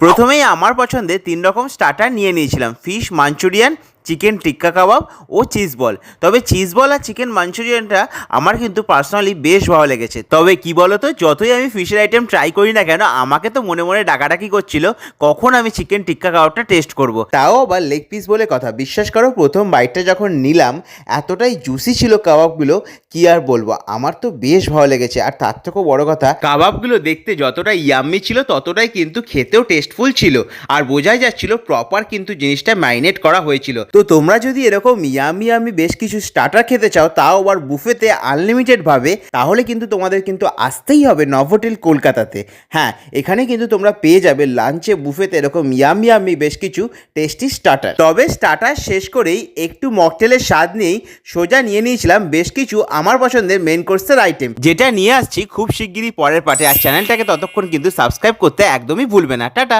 প্রথমেই আমার পছন্দের 3 রকম স্টার্টার নিয়ে নিয়েছিলাম, ফিশ মাঞ্চুরিয়ান, চিকেন টিক্কা কাবাব ও চিজ বল। তবে চিজ বল আর চিকেন মাঞ্চুরিয়ানটা আমার কিন্তু পার্সোনালি বেশ ভালো লেগেছে। তবে কি বলতো, যতই আমি ফিশের আইটেম ট্রাই করি না কেন, আমাকে তো মনে মনে ডাকাডাকি করছিল কখন আমি চিকেন টিক্কা কাবাবটা টেস্ট করব। তাও আবার লেগ পিস বলে কথা, বিশ্বাস করো প্রথম বাইটটা যখন নিলাম এতটাই জুসি ছিল কাবাবগুলো, কি আর বলবো, আমার তো বেশ ভালো লেগেছে। আর তার থেকেও বড় কথা, কাবাবগুলো দেখতে যতটা ইয়াম্মি ছিল ততটাই কিন্তু খেতেও টেস্টফুল ছিল। আর বোঝাই যাচ্ছিল প্রপার কিন্তু জিনিসটা ম্যারিনেট করা হয়েছিল। তো তোমরা যদি এরকম ইয়ামি বেশ কিছু স্টার্টার খেতে চাও, তাও আবার বুফেতে আনলিমিটেড ভাবে, তাহলে কিন্তু তোমাদের কিন্তু আসতেই হবে নভোটেল কলকাতাতে। হ্যাঁ, এখানে কিন্তু তোমরা পেয়ে যাবে লাঞ্চে বুফেতে এরকম ইয়ামি বেশ কিছু টেস্টি স্টার্টার। তবে স্টার্টার শেষ করেই একটু মকটেলের স্বাদ নিয়েই সোজা নিয়ে নিয়েছিলাম বেশ কিছু আমার পছন্দের মেন কোর্সের আইটেম, যেটা নিয়ে আসছি খুব শিগগিরই পরের পার্টে। আর চ্যানেলটাকে ততক্ষণ কিন্তু সাবস্ক্রাইব করতে একদমই ভুলবে না। টাটা।